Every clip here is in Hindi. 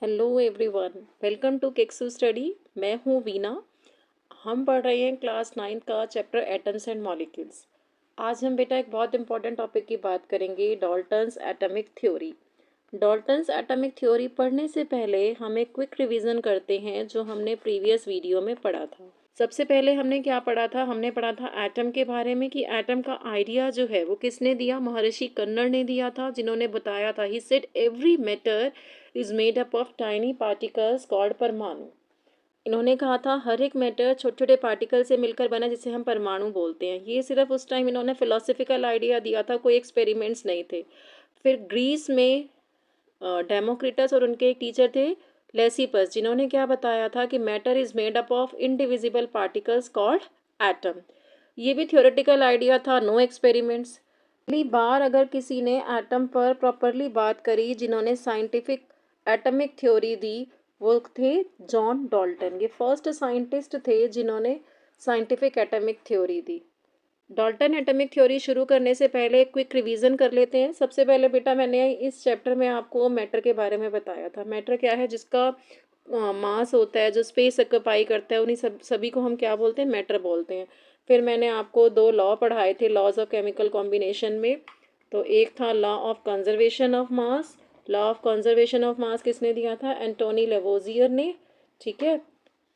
हेलो एवरीवन, वेलकम टू केक्सू स्टडी। मैं हूँ वीना। हम पढ़ रहे हैं क्लास 9 का चैप्टर एटम्स एंड मॉलिक्यूल्स। आज हम बेटा एक बहुत इंपॉर्टेंट टॉपिक की बात करेंगे, Dalton's atomic theory. Dalton's atomic theory पढ़ने से पहले हम एक क्विक रिवीजन करते हैं जो हमने प्रीवियस वीडियो में पढ़ा था। सबसे पहले हमने क्या पढ़ा था? हमने पढ़ा था एटम के बारे में कि एटम का आइडिया जो है वो किसने दिया? महर्षि कन्नड़ ने दिया था, जिन्होंने बताया था he said every matter is made up of tiny particles called परमाणु। इन्होंने कहा था हर एक मैटर छोटे छोटे पार्टिकल से मिलकर बना, जिसे हम परमाणु बोलते हैं। ये सिर्फ उस टाइम इन्होंने फिलोसफिकल आइडिया दिया था, कोई एक्सपेरिमेंट्स नहीं थे। फिर ग्रीस में डेमोक्रिटस और उनके एक टीचर थे लेसिपस, जिन्होंने क्या बताया था कि matter is made up of indivisible particles called atom. ये भी थ्योरेटिकल आइडिया था, नो एक्सपेरिमेंट्स। पहली बार अगर किसी ने एटम पर प्रॉपरली बात करी, जिन्होंने साइंटिफिक एटॉमिक थ्योरी दी, वो थे जॉन डाल्टन। ये फर्स्ट साइंटिस्ट थे जिन्होंने साइंटिफिक एटॉमिक थ्योरी दी। डाल्टन एटॉमिक थ्योरी शुरू करने से पहले एक क्विक रिवीजन कर लेते हैं। सबसे पहले बेटा मैंने इस चैप्टर में आपको मैटर के बारे में बताया था। मैटर क्या है? जिसका मास होता है, जो स्पेस ऑक्यूपाई करता है, उन्हीं सभी को हम क्या बोलते हैं? मैटर बोलते हैं। फिर मैंने आपको दो लॉ पढ़ाए थे लॉज ऑफ केमिकल कॉम्बिनेशन में। तो एक था law of conservation of mass. Law of conservation of मास किसने दिया था? एंटोनी लेवोजियर ने। ठीक है,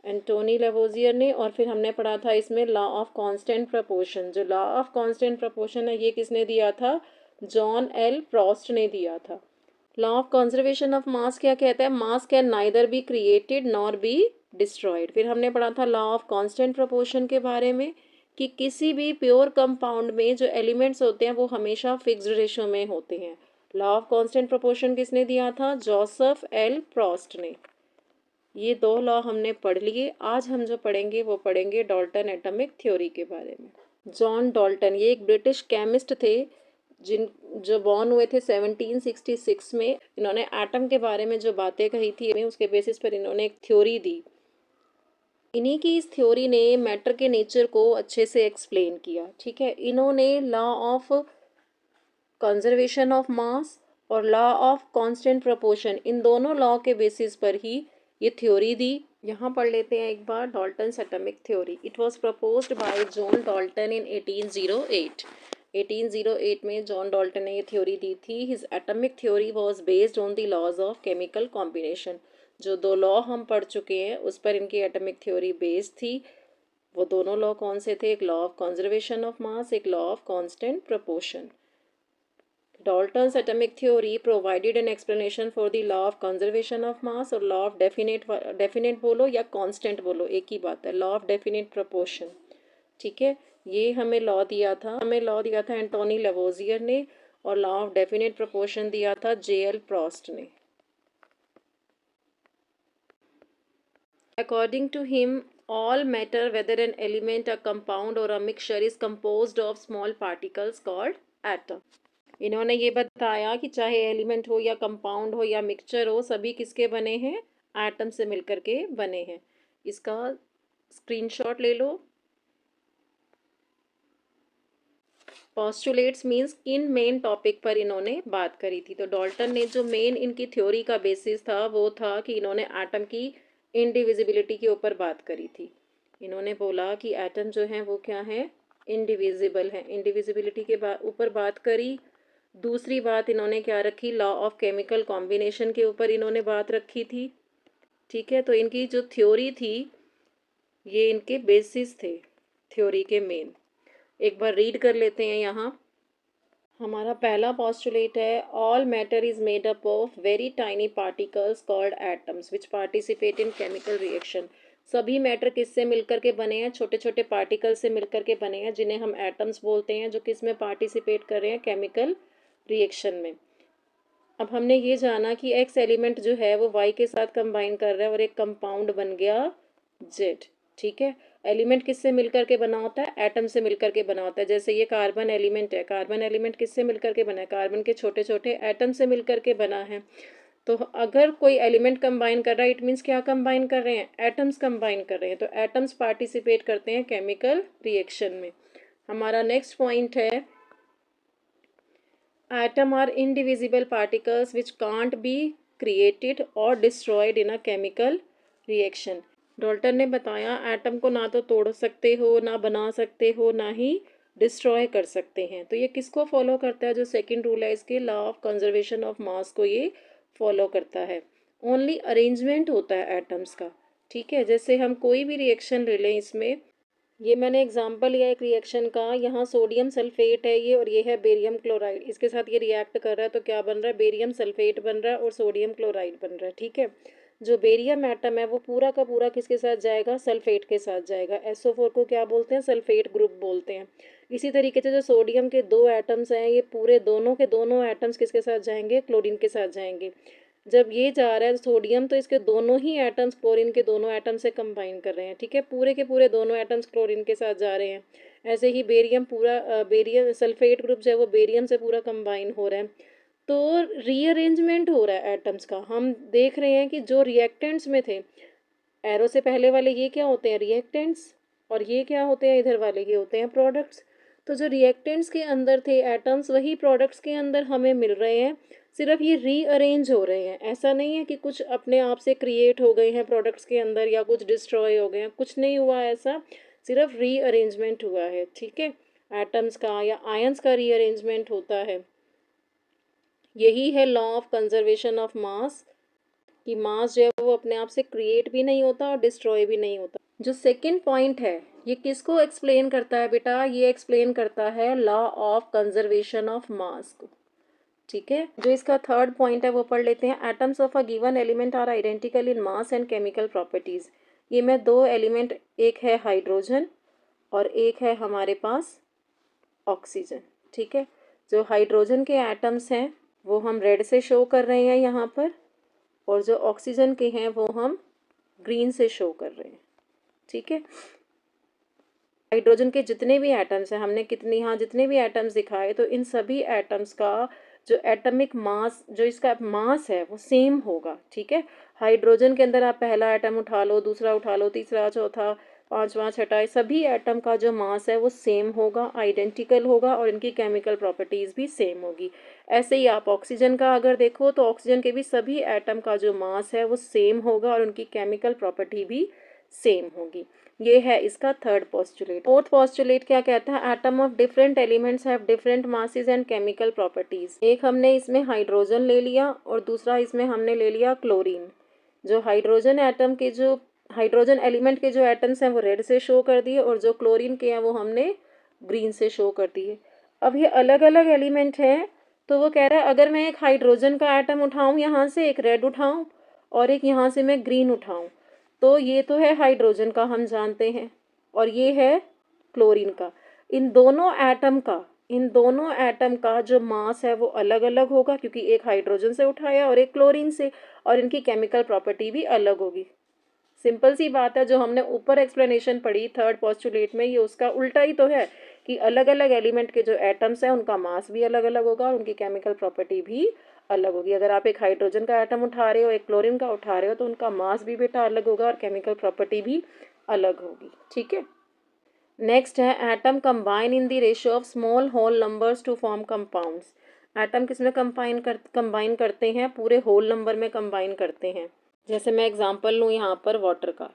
एंटोनी लेवोजियर ने। और फिर हमने पढ़ा था इसमें लॉ ऑफ कांस्टेंट प्रपोर्शन। जो लॉ ऑफ कांस्टेंट प्रपोर्शन है, ये किसने दिया था? जॉन एल प्रॉस्ट ने दिया था। लॉ ऑफ कंजर्वेशन ऑफ मास क्या कहता है? मास can neither be created nor be destroyed. फिर हमने पढ़ा था लॉ ऑफ कांस्टेंट प्रपोर्शन के बारे में कि किसी भी प्योर कंपाउंड में जो एलिमेंट्स होते हैं वो हमेशा फिक्स्ड रेशो में होते हैं। लॉ ऑफ कांस्टेंट प्रपोर्शन किसने दिया था? जोसेफ एल प्रॉस्ट ने। ये दो लॉ हमने पढ़ लिए। आज हम जो पढ़ेंगे वो पढ़ेंगे डाल्टन एटॉमिक थ्योरी के बारे में। जॉन डाल्टन ये एक ब्रिटिश केमिस्ट थे, जिन जो बॉर्न हुए थे 1766 में। इन्होंने एटम के बारे में जो बातें कही थी, उसके बेसिस पर इन्होंने एक थ्योरी दी। इन्हीं की इस थ्योरी ने मैटर के नेचर को अच्छे से एक्सप्लेन किया। ठीक है, इन्होंने लॉ ऑफ कंजर्वेशन ऑफ मास और लॉ ऑफ कांस्टेंट प्रोपोर्शन, इन दोनों लॉ के बेसिस पर ही ये थ्योरी दी। यहाँ पढ़ लेते हैं एक बार Dalton's atomic theory. It was proposed by John Dalton in 1808। 1808 में जॉन डाल्टन ने ये थ्योरी दी थी। His atomic theory was based on the laws of chemical combination. जो दो लॉ हम पढ़ चुके हैं उस पर इनकी एटॉमिक थ्योरी बेस्ड थी। वो दोनों लॉ कौन से थे? एक law of conservation of mass, एक law of constant proportion. Dalton's atomic theory provided an explanation for the law of conservation of mass और law of definite बोलो या constant बोलो, एक ही बात है, law of definite proportion। ठीक है, ये हमें लॉ दिया था एंटोनी लेवोजियर ने, और लॉ ऑफ डेफिनेट प्रोपोर्शन दिया था जेएल प्रॉस्ट ने। According to him, all matter, whether an element, a compound or a mixture, is composed of small particles called atom। इन्होंने ये बताया कि चाहे एलिमेंट हो या कंपाउंड हो या मिक्सचर हो, सभी किसके बने हैं? एटम से मिलकर के बने हैं। इसका स्क्रीनशॉट ले लो। पोस्टुलेट्स मीन्स किन मेन टॉपिक पर इन्होंने बात करी थी। तो डाल्टन ने जो मेन इनकी थ्योरी का बेसिस था वो था कि इन्होंने एटम की इनडिविजिबिलिटी के ऊपर बात करी थी। इन्होंने बोला कि एटम जो है वो क्या है? इनडिविजिबल है। इनडिविजिबिलिटी के ऊपर बात करी। दूसरी बात इन्होंने क्या रखी? लॉ ऑफ केमिकल कॉम्बिनेशन के ऊपर इन्होंने बात रखी थी। ठीक है, तो इनकी जो थ्योरी थी, ये इनके बेसिस थे थ्योरी के मेन। एक बार रीड कर लेते हैं। यहाँ हमारा पहला पॉस्टुलेट है, all matter is made up of very tiny particles called atoms which participate in chemical reaction. सभी मैटर किससे मिलकर के बने हैं? छोटे छोटे पार्टिकल से मिलकर के बने हैं, जिन्हें हम एटम्स बोलते हैं, जो किस में पार्टिसिपेट कर रहे हैं? केमिकल रिएक्शन में। अब हमने ये जाना कि एक्स एलिमेंट जो है वो वाई के साथ कंबाइन कर रहा है और एक कंपाउंड बन गया जेड। ठीक है, एलिमेंट किससे मिलकर के बना होता है? एटम से मिलकर के बना होता है। जैसे ये कार्बन एलिमेंट है, कार्बन एलिमेंट किससे मिलकर के बना है? कार्बन के छोटे छोटे एटम से मिलकर के बना है। तो अगर कोई एलिमेंट कंबाइन कर रहा है, इट मीन्स क्या कंबाइन कर रहे हैं? एटम्स कंबाइन कर रहे हैं। तो एटम्स पार्टिसिपेट करते हैं केमिकल रिएक्शन में। हमारा नेक्स्ट पॉइंट है, atom are indivisible particles which can't be created और destroyed in a chemical reaction. Dalton ने बताया एटम को ना तो तोड़ सकते हो, ना बना सकते हो, ना ही डिस्ट्रॉय कर सकते हैं। तो ये किसको फॉलो करता है? जो सेकंड रूल है इसके, लॉ ऑफ कंजर्वेशन ऑफ मास को ये फॉलो करता है। ओनली अरेंजमेंट होता है एटम्स का, ठीक है। जैसे हम कोई भी रिएक्शन ले लें, इसमें ये मैंने एग्जांपल लिया एक रिएक्शन का, यहाँ सोडियम सल्फेट है ये, और ये है बेरियम क्लोराइड। इसके साथ ये रिएक्ट कर रहा है तो क्या बन रहा है? बेरियम सल्फेट बन रहा है और सोडियम क्लोराइड बन रहा है, ठीक है। जो बेरियम एटम है वो पूरा का पूरा किसके साथ जाएगा? सल्फेट के साथ जाएगा। SO4 को क्या बोलते हैं? सल्फेट ग्रुप बोलते हैं। इसी तरीके से जो सोडियम के दो एटम्स हैं, ये पूरे दोनों के दोनों एटम्स किसके साथ जाएंगे? क्लोरीन के साथ जाएंगे। जब ये जा रहा है सोडियम, तो इसके दोनों ही एटम्स क्लोरीन के दोनों एटम से कंबाइन कर रहे हैं, ठीक है। पूरे के पूरे दोनों एटम्स क्लोरीन के साथ जा रहे हैं। ऐसे ही बेरियम पूरा बेरियम सल्फेट ग्रुप जो है वो बेरियम से पूरा कंबाइन हो रहा है। तो रीअरेंजमेंट हो रहा है एटम्स का। हम देख रहे हैं कि जो रिएक्टेंट्स में थे, एरो से पहले वाले ये क्या होते हैं? रिएक्टेंट्स। और ये क्या होते हैं? इधर वाले ये होते हैं प्रोडक्ट्स। तो जो रिएक्टेंट्स के अंदर थे एटम्स, वही प्रोडक्ट्स के अंदर हमें मिल रहे हैं। सिर्फ ये रीअरेंज हो रहे हैं। ऐसा नहीं है कि कुछ अपने आप से क्रिएट हो गए हैं प्रोडक्ट्स के अंदर या कुछ डिस्ट्रॉय हो गए हैं, कुछ नहीं हुआ ऐसा। सिर्फ रीअरेंजमेंट हुआ है, ठीक है। एटम्स का या आयंस का रीअरेंजमेंट होता है। यही है लॉ ऑफ कंजर्वेशन ऑफ मास, कि मास जो है वो अपने आप से क्रिएट भी नहीं होता और डिस्ट्रॉय भी नहीं होता। जो सेकंड पॉइंट है ये किसको एक्सप्लेन करता है बेटा? ये एक्सप्लेन करता है लॉ ऑफ कंजर्वेशन ऑफ मास को, ठीक है। जो इसका थर्ड पॉइंट है वो पढ़ लेते हैं। Atoms of a given element are identical in mass and chemical properties. ये मैं दो एलिमेंट, एक है हाइड्रोजन और एक है हमारे पास ऑक्सीजन, ठीक है। जो हाइड्रोजन के एटम्स हैं वो हम रेड से शो कर रहे हैं यहाँ पर, और जो ऑक्सीजन के हैं वो हम ग्रीन से शो कर रहे हैं, ठीक है। हाइड्रोजन के जितने भी एटम्स हैं, हमने कितने यहाँ जितने भी एटम्स दिखाए, तो इन सभी एटम्स का जो एटॉमिक मास, जो इसका मास है वो सेम होगा, ठीक है। हाइड्रोजन के अंदर आप पहला एटम उठा लो, दूसरा उठा लो, तीसरा, चौथा, पांचवा, छठा, सभी एटम का जो मास है वो सेम होगा, आइडेंटिकल होगा, और इनकी केमिकल प्रॉपर्टीज भी सेम होगी। ऐसे ही आप ऑक्सीजन का अगर देखो तो ऑक्सीजन के भी सभी एटम का जो मास है वो सेम होगा और उनकी केमिकल प्रॉपर्टी भी सेम होगी। ये है इसका थर्ड पोस्टुलेट। फोर्थ पोस्टुलेट क्या कहता है? Atom of different elements have different masses and chemical properties. एक हमने इसमें हाइड्रोजन ले लिया और दूसरा इसमें हमने ले लिया क्लोरीन। जो हाइड्रोजन एटम के जो हाइड्रोजन एलिमेंट के जो एटम्स हैं वो रेड से शो कर दिए, और जो क्लोरीन के हैं वो हमने ग्रीन से शो कर दिए। अब ये अलग अलग एलिमेंट हैं, तो वो कह रहा है अगर मैं एक हाइड्रोजन का एटम उठाऊं यहाँ से, एक रेड उठाऊं और एक यहाँ से मैं ग्रीन उठाऊं, तो ये तो है हाइड्रोजन का, हम जानते हैं, और ये है क्लोरीन का। इन दोनों एटम का जो मास है वो अलग अलग होगा, क्योंकि एक हाइड्रोजन से उठाया और एक क्लोरीन से, और इनकी केमिकल प्रॉपर्टी भी अलग होगी। सिंपल सी बात है, जो हमने ऊपर एक्सप्लेनेशन पढ़ी थर्ड पोस्टुलेट में, ये उसका उल्टा ही तो है, कि अलग अलग एलिमेंट के जो एटम्स हैं उनका मास भी अलग अलग होगा और उनकी केमिकल प्रॉपर्टी भी अलग होगी। अगर आप एक हाइड्रोजन का एटम उठा रहे हो, एक क्लोरीन का उठा रहे हो, तो उनका मास भी बेटा अलग होगा और केमिकल प्रॉपर्टी भी अलग होगी, ठीक है। नेक्स्ट है atom combine in the ratio of small whole numbers to form compounds. Atom किस में कंबाइन करते हैं? पूरे होल नंबर में कंबाइन करते हैं। जैसे मैं एग्जांपल लूँ यहाँ पर वाटर का,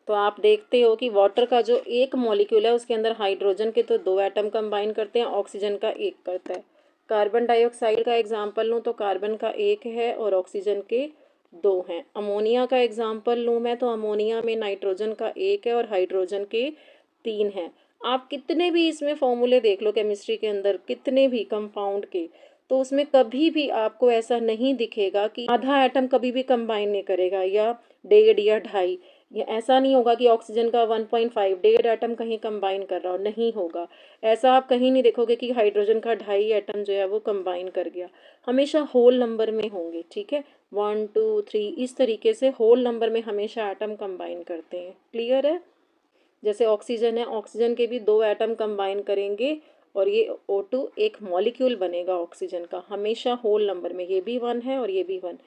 तो आप देखते हो कि वाटर का जो एक मॉलिक्यूल है उसके अंदर हाइड्रोजन के तो दो एटम कंबाइन करते हैं, ऑक्सीजन का एक करता है। कार्बन डाइऑक्साइड का एग्जांपल लूँ तो कार्बन का एक है और ऑक्सीजन के दो हैं। अमोनिया का एग्जांपल लूँ मैं तो अमोनिया में नाइट्रोजन का एक है और हाइड्रोजन के तीन हैं। आप कितने भी इसमें फॉर्मूले देख लो केमिस्ट्री के अंदर, कितने भी कंपाउंड के, तो उसमें कभी भी आपको ऐसा नहीं दिखेगा कि आधा एटम कभी भी कंबाइन नहीं करेगा, या 1.5 या 2.5, या ऐसा नहीं होगा कि ऑक्सीजन का 1.5 1.5 एटम कहीं कंबाइन कर रहा हो, नहीं होगा। ऐसा आप कहीं नहीं देखोगे कि हाइड्रोजन का 2.5 एटम जो है वो कंबाइन कर गया। हमेशा होल नंबर में होंगे, ठीक है। 1 2 3 इस तरीके से होल नंबर में हमेशा एटम कंबाइन करते हैं। क्लियर है? जैसे ऑक्सीजन है, ऑक्सीजन के भी दो एटम कंबाइन करेंगे और ये O2 एक मॉलिक्यूल बनेगा ऑक्सीजन का, हमेशा होल नंबर में। ये भी 1 है और ये भी 1,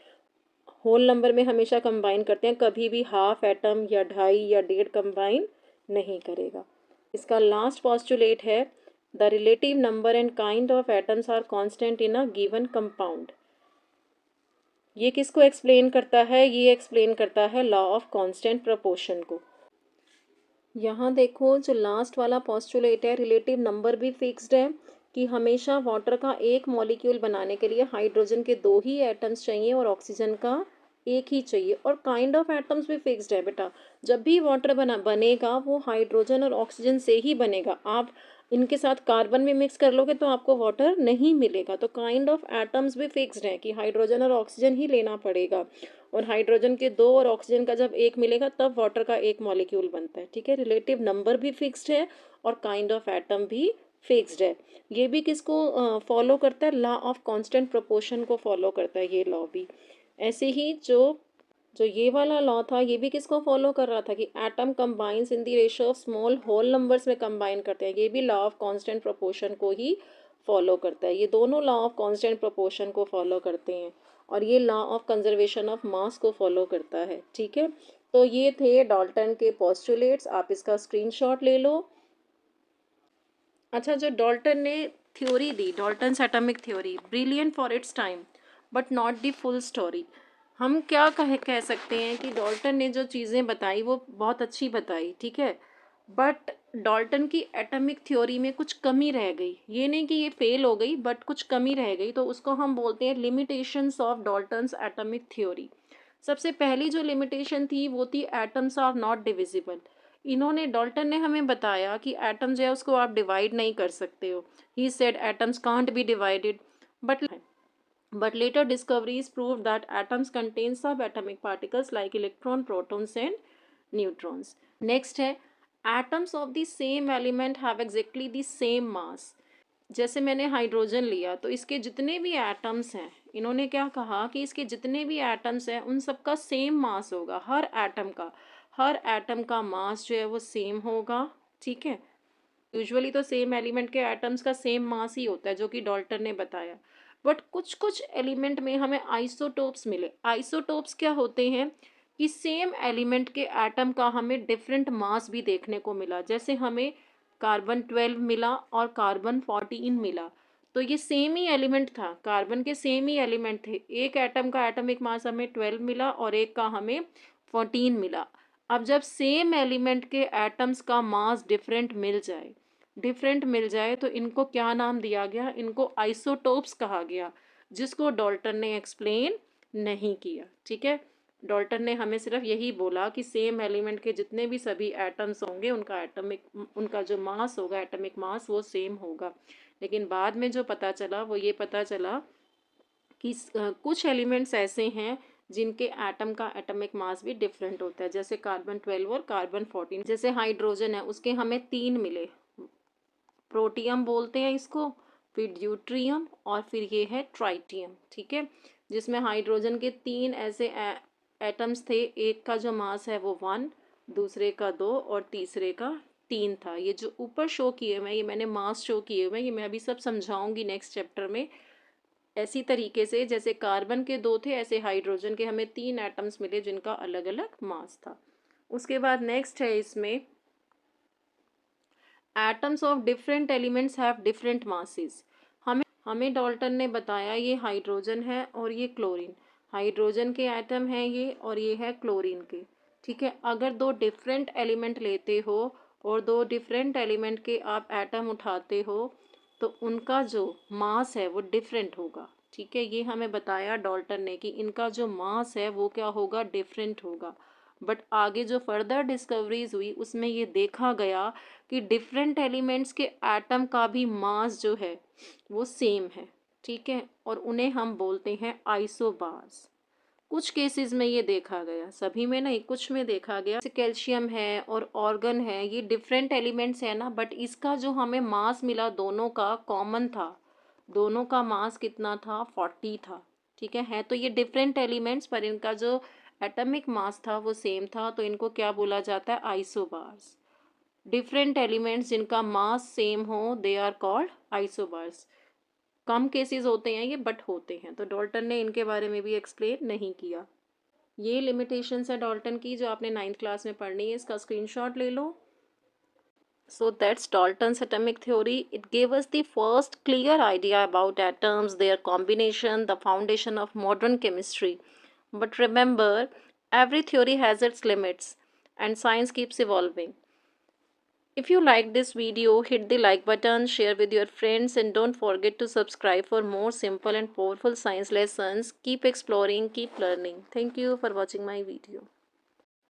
होल नंबर में हमेशा कंबाइन करते हैं, कभी भी हाफ एटम या 2.5 या 1.5 कंबाइन नहीं करेगा। इसका लास्ट पोस्टुलेट है the relative number and kind of atoms are constant in a given compound. ये किसको एक्सप्लेन करता है? ये एक्सप्लेन करता है लॉ ऑफ कांस्टेंट प्रोपोर्शन को। यहाँ देखो जो लास्ट वाला पोस्टुलेट है, रिलेटिव नंबर भी फिक्स्ड है कि हमेशा वाटर का एक मॉलिक्यूल बनाने के लिए हाइड्रोजन के 2 ही एटम्स चाहिए और ऑक्सीजन का एक ही चाहिए। और काइंड ऑफ एटम्स भी फिक्स्ड है बेटा। जब भी वाटर बनेगा वो हाइड्रोजन और ऑक्सीजन से ही बनेगा। आप इनके साथ कार्बन भी मिक्स कर लोगे तो आपको वाटर नहीं मिलेगा। तो काइंड ऑफ एटम्स भी फिक्स्ड है कि हाइड्रोजन और ऑक्सीजन ही लेना पड़ेगा। और हाइड्रोजन के 2 और ऑक्सीजन का जब एक मिलेगा तब वाटर का एक मॉलिक्यूल बनता है। ठीक है, रिलेटिव नंबर भी फिक्स्ड है और काइंड ऑफ एटम भी फिक्स्ड है। ये भी किसको फॉलो करता है? लॉ ऑफ कांस्टेंट प्रोपोर्शन को फॉलो करता है ये लॉ भी। ऐसे ही जो जो ये वाला लॉ था ये भी किसको फॉलो कर रहा था कि atom combines in the ratio of small whole numbers में कंबाइन करते हैं। ये भी लॉ ऑफ कांस्टेंट प्रोपोर्शन को ही फॉलो करता है। ये दोनों लॉ ऑफ कांस्टेंट प्रोपोर्शन को फॉलो करते हैं और ये लॉ ऑफ कंजर्वेशन ऑफ मास को फॉलो करता है। ठीक है, तो ये थे डाल्टन के पोस्टुलेट्स। आप इसका स्क्रीनशॉट ले लो। अच्छा, जो डाल्टन ने theory the, Dalton's atomic theory, brilliant for its time but not the full story. हम क्या कह सकते हैं कि डाल्टन ने जो चीज़ें बताई वो बहुत अच्छी बताई, ठीक है, बट डाल्टन की एटॉमिक थ्योरी में कुछ कमी रह गई। ये नहीं कि ये फेल हो गई, बट कुछ कमी रह गई, तो उसको हम बोलते हैं limitations of Dalton's atomic theory. सबसे पहली जो लिमिटेशन थी वो थी एटम्स आर नॉट डिविजिबल। इन्होंने डाल्टन ने हमें बताया कि एटम जो है उसको आप डिवाइड नहीं कर सकते हो। He said atoms can't be divided, but later discoveries proved that atoms contain subatomic particles like electron, protons and neutrons. Next है, atoms of the same element have exactly the same mass. जैसे मैंने हाइड्रोजन लिया तो इसके जितने भी एटम्स हैं, इन्होंने क्या कहा कि इसके जितने भी एटम्स हैं उन सबका सेम मास होगा। हर एटम का मास जो है वो सेम होगा। ठीक है, यूजुअली तो सेम एलिमेंट के एटम्स का सेम मास ही होता है, जो कि डाल्टन ने बताया। बट कुछ कुछ एलिमेंट में हमें आइसोटोप्स मिले। आइसोटोप्स क्या होते हैं कि सेम एलिमेंट के एटम का हमें डिफरेंट मास भी देखने को मिला। जैसे हमें कार्बन 12 मिला और कार्बन 14 मिला, तो ये सेम ही एलिमेंट था, कार्बन के सेम ही एलिमेंट थे। एक एटम का एटॉमिक मास हमें 12 मिला और एक का हमें 14 मिला। अब जब सेम एलिमेंट के एटम्स का मास डिफरेंट मिल जाए तो इनको क्या नाम दिया गया? इनको आइसोटोप्स कहा गया, जिसको डाल्टन ने एक्सप्लेन नहीं किया। ठीक है, डाल्टन ने हमें सिर्फ यही बोला कि सेम एलिमेंट के जितने भी सभी एटम्स होंगे उनका जो मास होगा, एटॉमिक मास, वो सेम होगा। लेकिन बाद में जो पता चला वो ये पता चला कि कुछ एलिमेंट्स ऐसे हैं जिनके एटम का एटॉमिक मास भी डिफरेंट होता है। जैसे कार्बन 12 और कार्बन 14। जैसे हाइड्रोजन है, उसके हमें 3 मिले, प्रोटियम बोलते हैं इसको, फिर ड्यूट्रियम और फिर ये है ट्राइटियम। ठीक है, जिसमें हाइड्रोजन के 3 ऐसे एटम्स थे। एक का जो मास है वो 1, दूसरे का 2 और तीसरे का 3 था। ये जो ऊपर शो किए हुए हैं ये मैंने मास शो किए हुए हैं, ये मैं अभी सब समझाऊंगी नेक्स्ट चैप्टर में। ऐसी तरीके से जैसे कार्बन के 2 थे, ऐसे हाइड्रोजन के हमें 3 एटम्स मिले जिनका अलग अलग मास था। उसके बाद नेक्स्ट है इसमें, atoms of different elements have different masses. हमें डाल्टन ने बताया ये हाइड्रोजन है और ये क्लोरीन। हाइड्रोजन के एटम हैं ये और ये है क्लोरीन के। ठीक है, अगर 2 डिफरेंट एलिमेंट लेते हो और 2 डिफरेंट एलिमेंट के आप एटम उठाते हो तो उनका जो मास है वो डिफरेंट होगा। ठीक है, ये हमें बताया डाल्टन ने कि इनका जो मास है वो क्या होगा? डिफरेंट होगा। बट आगे जो फर्दर डिस्कवरीज हुई उसमें ये देखा गया कि डिफरेंट एलिमेंट्स के एटम का भी मास जो है वो सेम है। ठीक है, और उन्हें हम बोलते हैं आइसोबार्स। कुछ केसेस में ये देखा गया, सभी में नहीं, कुछ में देखा गया। जैसे कैल्शियम है और ऑर्गन है, ये डिफरेंट एलिमेंट्स है ना, बट इसका जो हमें मास मिला दोनों का कॉमन था। दोनों का मास कितना था? 40 था। ठीक है तो ये डिफरेंट एलिमेंट्स पर इनका जो एटॉमिक मास था वो सेम था, तो इनको क्या बोला जाता है? आइसोबार्स। डिफरेंट एलिमेंट्स जिनका मास सेम हो दे आर कॉल्ड आइसोबार्स। कम केसेस होते हैं ये, बट होते हैं। तो डाल्टन ने इनके बारे में भी एक्सप्लेन नहीं किया। ये लिमिटेशंस है डाल्टन की जो आपने 9th क्लास में पढ़नी है। इसका स्क्रीनशॉट ले लो। So that's Dalton's atomic theory. It gave us the first clear idea about atoms, their combination, the foundation of modern chemistry. But remember, every theory has its limits and science keeps evolving. If you like this video, hit the like button, share with your friends, and don't forget to subscribe for more simple and powerful science lessons. Keep exploring, keep learning. Thank you for watching my video.